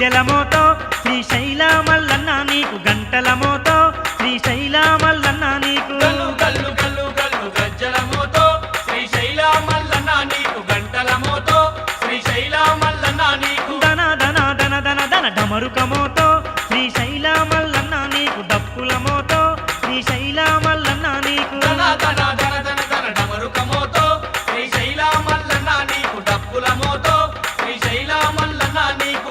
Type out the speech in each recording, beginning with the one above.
గజ్జల మోతో శ్రీశైల మల్లన్న నీకు గంటల మోతో శ్రీశైల మల్లన్న నీకు గల్లు గల్లు గల్లు గల్లు గజ్జల మోతో శ్రీశైల మల్లన్న నీకు గంటల మోతో శ్రీశైల మల్లన్న నీకు దన దన దన దన దన డమరుక మోతో శ్రీశైల మల్లన్న నీకు డప్పుల మోతో శ్రీశైల మల్లన్న నీకు దన దన దన దన దన డమరుక మోతో శ్రీశైల మల్లన్న నీకు డప్పుల మోతో శ్రీశైల మల్లన్న నీకు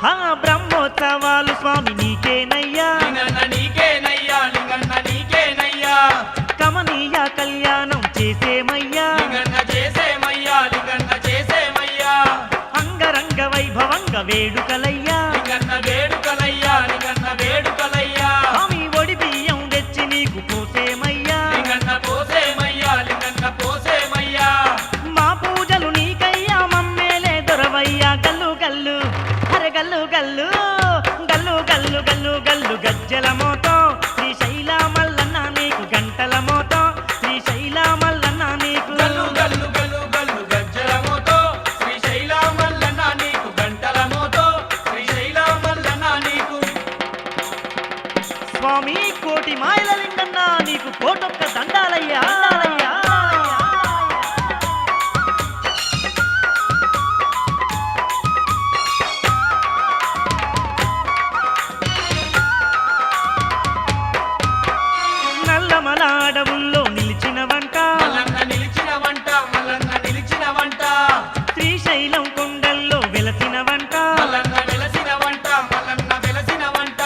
హా బ్రహ్మోత్సవాలు స్వామి నీకేనయ్యా లింగన్న నీకేనయ్యా లింగన్న నీకేనయ్యా కమనీయ కళ్యాణం చేసేమయ్యా లింగన్న చేసేమయ్యా లింగన్న చేసేమయ్యా అంగరంగ వైభవంగ వేడుకలయ్యా లింగన్న వేడుకలయ్యా లింగన్న వేడుకలయ్యా స్వామి ఒడి బియ్యం తెచ్చి నీకు పోసేమయ్యా లింగన్న పోసేమయ్యా లింగన్న పోసేమయ్యా మా పూజలు నీకయ్యా మమ్మేలే దొరవయ్యా గల్లు గల్లు అరే గల్లు గల్లు గల్లు గల్లు గల్లు గల్లు గజ్జల మోతో శ్రీశైల మల్లన్న నీకు గంటల మోతో శ్రీశైల మల్లన్న నీకు గల్లు గల్లు గల్లు గల్లు గజ్జల మోతో శ్రీశైల మల్లన్న నీకు గంటల మోతో శ్రీశైల మల్లన్న నీకు స్వామి కోటి మాయల లింగన్న నీకు కోటొక్క దండాలయ్యా దండాలయ్యా. నల్లమల అడవుల్లో నిలిచిన వంట మల్లన్న నిలిచిన వంట మల్లన్న నిలిచిన వంట శ్రీశైలం కొండల్లో వెలసిన వంట మల్లన్న వెలసిన వంట మల్లన్న వెలసిన వంట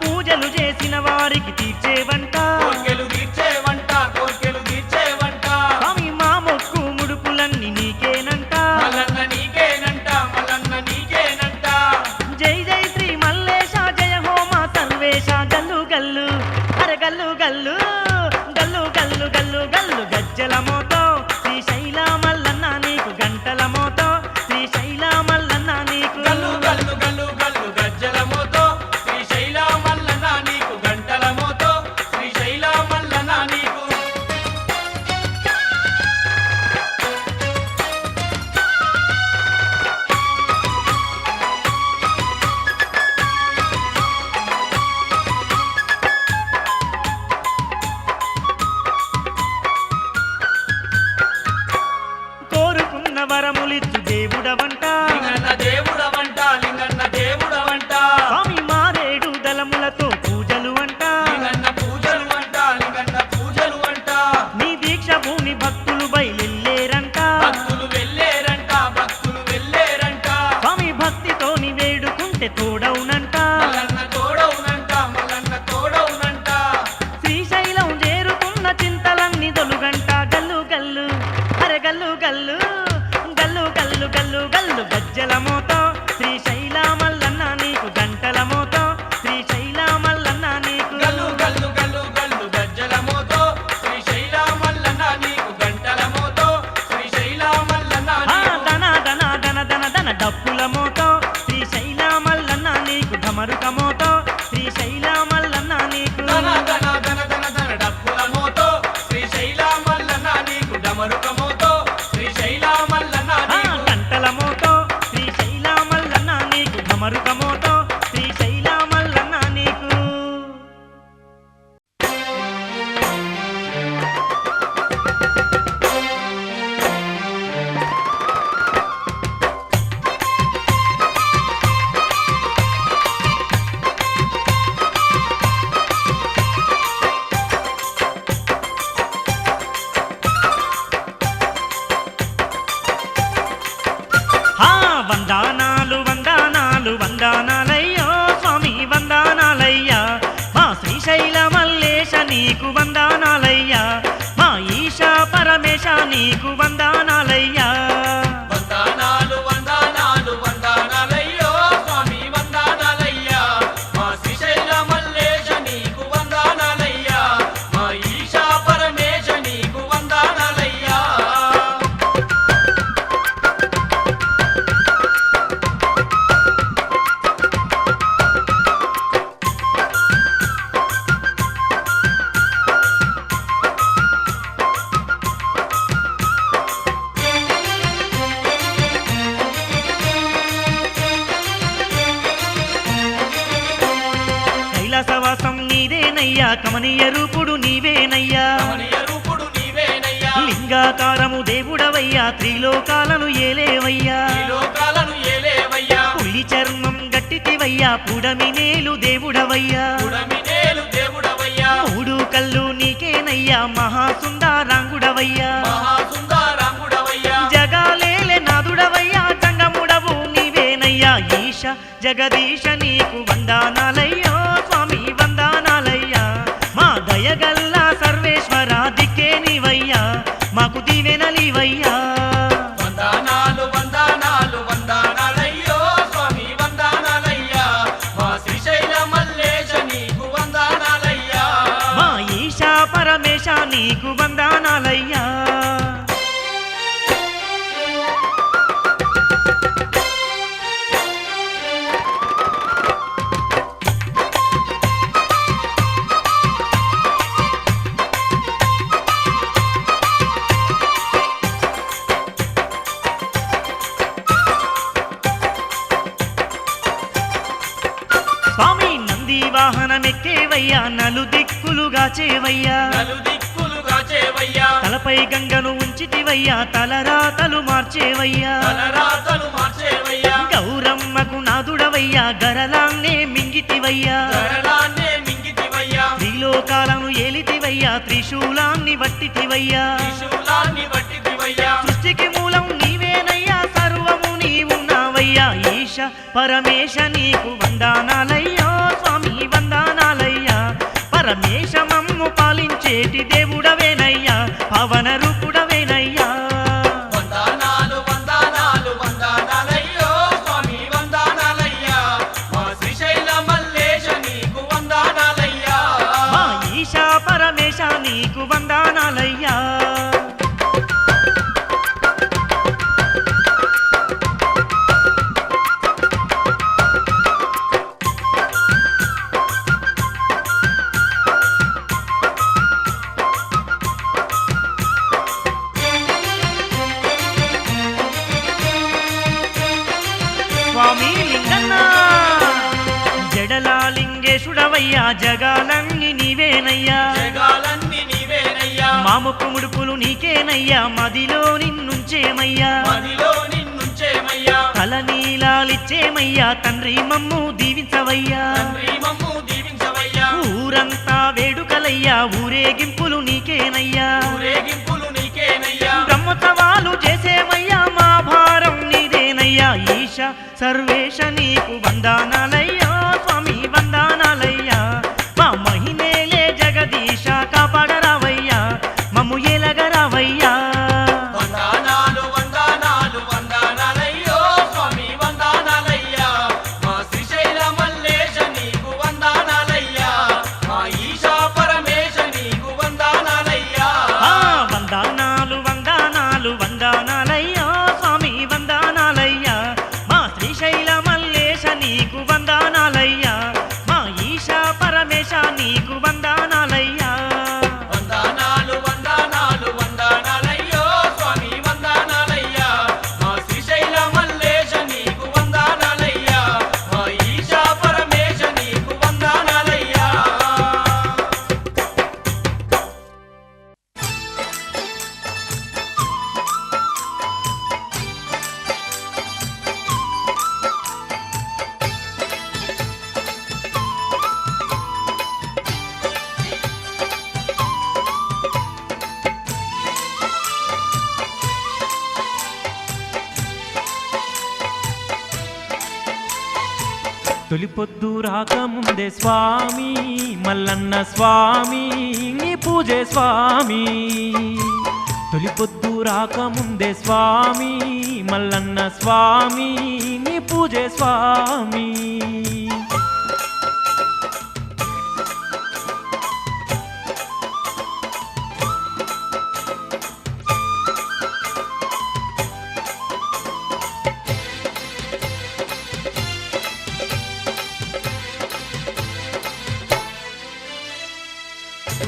పూజలు చేసిన వారికి తీర్చే వంట కోర్కెలు తీర్చే వంట కోర్కెలు తీర్చే వంట స్వామి మా మొక్కు ముడుపులన్నీ నీకేనంట మల్లన్న నీకేనంట మల్లన్న నీకేనంట జై జై శ్రీ మల్లేశ జయ హోమ సర్వేశ గల్లు గల్లు అరే గల్లు గల్లు గల్లు గల్లు గల్లు గల్లు గజ్జల మోతో శ్రీశైల మల్లన్న నీకు గంటల మోతో శ్రీశైల మల్లన్న నీకు గల్లు గల్లు గల్లు గల్లు గజ్జల మోతో శ్రీశైల మల్లన్న నీకు గంటల మోతో శ్రీశైల మల్లన్న నీకు కోరుకున్న వరములిచ్చు దేవుడవంట లింగన్న దేవుడవంట లింగన్న దేవుడవంట స్వామి మారేడు దళములతో పూజలు అంట లింగన్న పూజలు వంట లింగన్న పూజలు వంట నీ దీక్ష భూమి భక్తులు బయలుదేరంట భక్తులు వెళ్ళేరంట భక్తులు వెళ్ళేరంట స్వామి భక్తితోని వేడుకుంటే తోడవునంట మల్లన్న తోడవునంట మల్లన్న తోడవునంట శ్రీశైలం చేరుకున్న చింతలన్నీ దొలుగంట గల్లు గల్లు అరే గల్లు గల్లు గల్లు గల్లు గల్లు గల్లు గజ్జల మోతో శ్రీశైల మల్లన్న నీకు గంటల మోతో శ్రీశైల మల్లన్న నీకు గల్లు గల్లు గల్లు గల్లు గజ్జల మోతో శ్రీశైల మల్లన్న నీకు గంటల మోతో శ్రీశైల మల్లన్న ఆ నీకు దన దన దన దన దన డప్పుల మోతో శ్రీశైల మల్లన్న నీకు ఢమరుక మోతో శ్రీశైల మల్లన్న నీకు ధన ధన ధన ధన ధన డప్పుల మోతో శ్రీశైల మల్లన్న నీకు డమరుక మోతో శ్రీశైల మల్లన్న ఆ నీకు గంటల మోతో శ్రీశైల మల్లన్న నీకు ఢమరుక మోతో శ్రీశైల మల్లన్న నీకు హా వందనాలు వందనాలు వందనాలయ్యో స్వామి వందనాలయ్యా మా శ్రీశైల మల్లేశ నీకు వందనాలయ్యా మా ఈశా పరమేశ నీకు వందనాలయ్యా వందనాలు వందనాలు వందనాలయ్యో స్వామి వందనాలయ్యా మా శ్రీశైల మల్లేశ నీకు వందనాలయ్యా మా ఈశా పరమేశ నీకు వందనాలయ్యా కమనీయ రూపుడు నీవేనయ్యా కమనీయ రూపుడు నీవేనయ్యా లింగాకారము దేవుడవయ్యా త్రిలోకాలను ఏలేవయ్యా ఈ లోకాలను ఏలేవయ్యా పులి చర్మం గట్టితివయ్యా పుడమినేలు దేవుడవయ్యా పుడమినేలు దేవుడవయ్యా మూడు కళ్ళు నీకేనయ్యా మహాసుందరాంగుడవయ్యా మహాసుందరాంగుడవయ్యా జగాలేలే నాదుడవయ్యా జంగముడవు నీవేనయ్యా ఈశ జగదీశ నీకు వందనాలయ్యో స్వామి వందనాలయ్యా మా దయగల్లా సర్వేశ్వర దిక్కే నీవయ్యా మాకు దీవెనలివయ్యా వందనాలు వందనాలు వందనాలయ్యో స్వామి వందనాలయ్యా మా శ్రీశైల మల్లేశ నీకు వందనాలయ్యా మా ఈశ పరమేశ నీకు వందనాలయ్యా స్వామి నంది వాహనమెక్కేవయ్యా నలు దిక్కులుగా చేవయ్యా నలుదిక్కులుగా చేవయ్యా తలపై గంగను ఉంచితివయ్యా తలరాతలు మార్చేవయ్యా తలరాతలు మార్చేవయ్యా గౌరమ్మకు నాదుడవయ్యా గరలాన్నే మింగితివయ్యా గరళాన్నే మింగితివయ్యా త్రిలోకాలను ఏలితివయ్యా త్రిశూలాన్ని వట్టితివయ్యా త్రిశూలాన్ని వట్టితివయ్యా సృష్టికి మూలం నీవేనయ్యా సర్వము నీవున్నావయ్యా ఈశ పరమేశ నీకు వందనాలయ్యో స్వామి వందనాలయ్యా పరమేశ మమ్ము పాలించేటి దేవుడవేనయ్యా పవన రూపుడవేనయ్యా వందనాలు వందనాలు వందనాలయ్యో స్వామి వందనాలయ్యా మా శ్రీశైల మల్లేశ నీకు వందనాలయ్యా మా ఈశ పరమేశ నీకు వందనాలయ్యా స్వామి లింగన్న జడలా లింగేశుడవయ్యా జగాలన్నీ నీవేనయ్యా జగాలన్నీ నీవేనయ్యా మాముకు ముడుపులు నీకేనయ్యా మదిలో నిన్నుంచేమయ్యా మదిలో నిన్నుంచేమయ్యా తలనీలాలిచ్చేమయ్యా తండ్రి మమ్ము దీవించవయ్యా తండ్రి మమ్ము దీవించవయ్యా ఊరంతా వేడుకలయ్యా ఊరేగింపులు నీకేనయ్యా ఊరేగింపులు నీకేనయ్యా బ్రహ్మోత్సవాలు చేసేమయ్యా మా భారం నీదేనయ్యా ఈశ సర్వేశ నీకు వందనాలయ్యా స్వామి వందనాలయ్యా మా మహినేలే జగదీశ కాపాడరావయ్యా మమ్ము ఏలగరావయ్యా వందనాలు వందనాలు వందనాలయ్యో స్వామి వందనాలయ్యా మా శ్రీశైల మల్లేశ నీకు వందనాలయ్యా మా ఈశా పరమేశ నీకు వందనాలయ్యా వందనాలు వందనాలు వందనాలయ్యా స్వామి వందనాలయ్యా మా శ్రీశైల మల్లేశ నీకు వందనాలయ్యా మా ఈశ పరమేశ నీకు వందనాలయ్యా వందనాలు వందనాలు వందనాలయ్యో స్వామి వందనాలయ్యా మా శ్రీశైల మల్లేశ నీకు వందనాలయ్యా మా ఈశా పరమేశ నీకు వందనాలయ్యా తొలిపొద్దు రాకముందే స్వామి మల్లన్న స్వామి నీ పూజే స్వామి తొలిపొద్దు రాకముందే స్వామి మల్లన్న స్వామి నీ పూజే స్వామి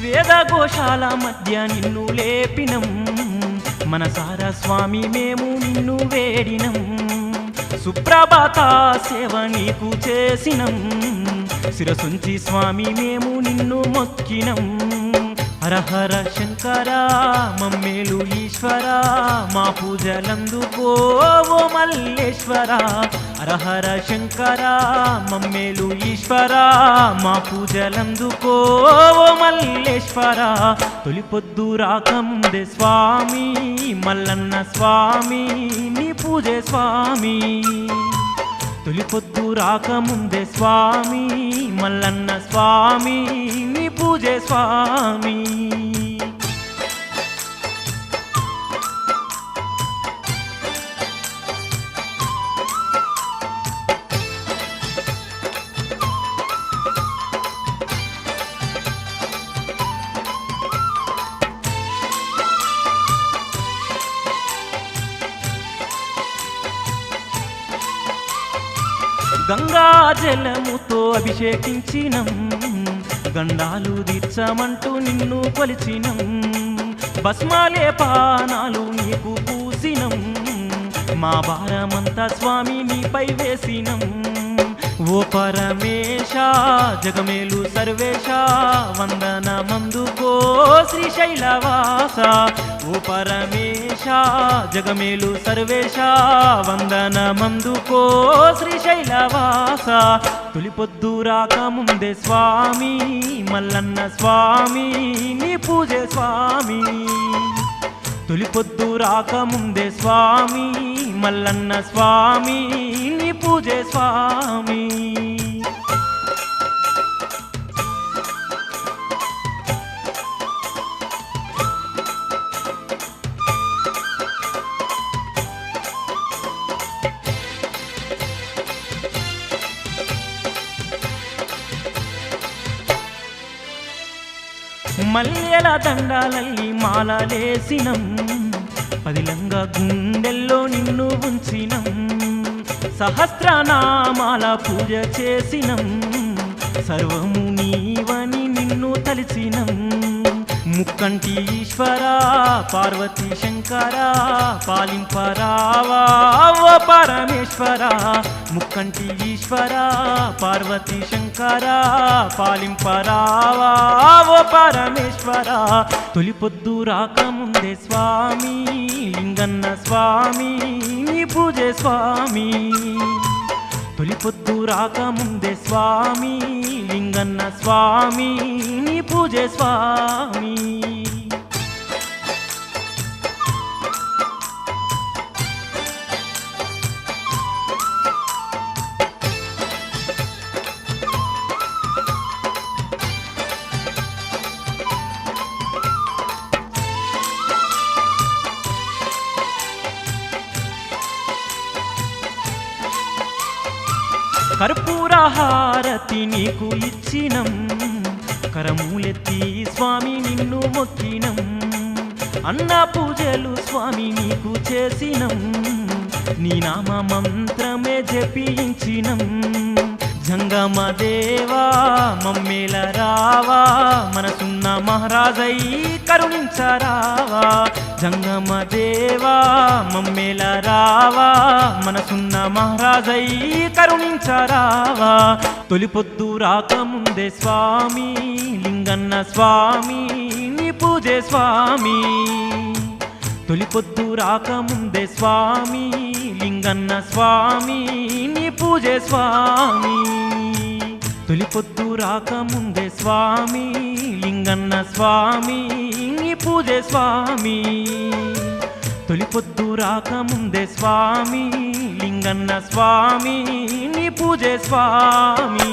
వేదఘోషాల మధ్య నిన్ను లేపినం మనసారా స్వామి మేము నిన్ను వేడినం సుప్రభాత సేవ నీకు చేసినం శిరసుంచి స్వామి మేము నిన్ను మొక్కినం హర హర శంకర మమ్మేలు ఈశ్వర మా పూజలందుకో ఓ మల్లేశ్వర హర హర శంకర మమ్మేలు ఈశ్వర మా పూజలందుకో ఓ మల్లేశ్వర తొలి పొద్దు రాకముందే స్వామి మల్లన్న స్వామి నీ పూజే స్వామి తొలి పొద్దు రాకముందే స్వామి మల్లన్న స్వామి నీ పూజే స్వామి గంగా జలముతో అభిషేకించినం గండాలు తీర్చమంటూ నిన్ను కొలిచినం భస్మాలే పానాలు నీకు పూసినం మా భారమంతా స్వామి నీపై వేసినం ఓ పరమేశ జగమేలు సర్వేశ వందనమందుకో శ్రీశైలవాస ఓ పరమేశ జగమేలు సర్వేశ వందనమందుకో శ్రీశైలవాస తొలి పొద్దు రాకముందే స్వామి మల్లన్న స్వామి నీ పూజే స్వామి తొలి పొద్దు రాకముందే స్వామి మల్లన్న స్వామి నీ పూజే స్వామి మల్లెల దండాలల్లి మాలలేసినం పదిలంగా గుండెల్లో నిన్ను ఉంచినం సహస్రనామాల పూజ చేసినం సర్వము నీవని నిన్ను తలిచినం ముక్కంటి ఈశ్వర పార్వతీ శంకర పాలింపరావా ఓ పరమేశ్వర ముక్కంటి ఈశ్వర పార్వతీ శంకర పాలింపరావా ఓ పరమేశ్వర తొలి పొద్దు రాకముందే స్వామి లింగన్న స్వామి నీ పూజే స్వామి తొలి పొద్దు రాకముందే స్వామి లింగన్న స్వామి నీ పూజే స్వామి కర్పూర హారతి నీకు ఇచ్చినం కరమూలెత్తి స్వామి నిన్ను మొక్కినం అన్న పూజలు స్వామి నీకు చేసినం నీ నామ మంత్రమే జపించినం జంగమ దేవా మమ్మేల రావా మనసున్న మహారాజై కరుణించరావా జంగమ దేవా మమ్మేల రావా మనసున్న మహారాజై కరుణించరావా తొలి పొద్దు రాకముందే స్వామి లింగన్న స్వామి నీ పూజే స్వామి తొలి పొద్దు రాకముందే స్వామి లింగన్న స్వామి నీ పూజే స్వామి తొలి పొద్దు రాకముందే స్వామి లింగన్న స్వామి నీ పూజే స్వామి తొలి పొద్దు రాకముందే స్వామి లింగన్న స్వామి నీ పూజే స్వామి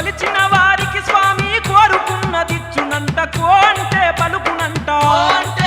కొలిచిన వారికి స్వామి కోరుకున్నదిచ్చునంట కో అంటే పలుకునంట అంటే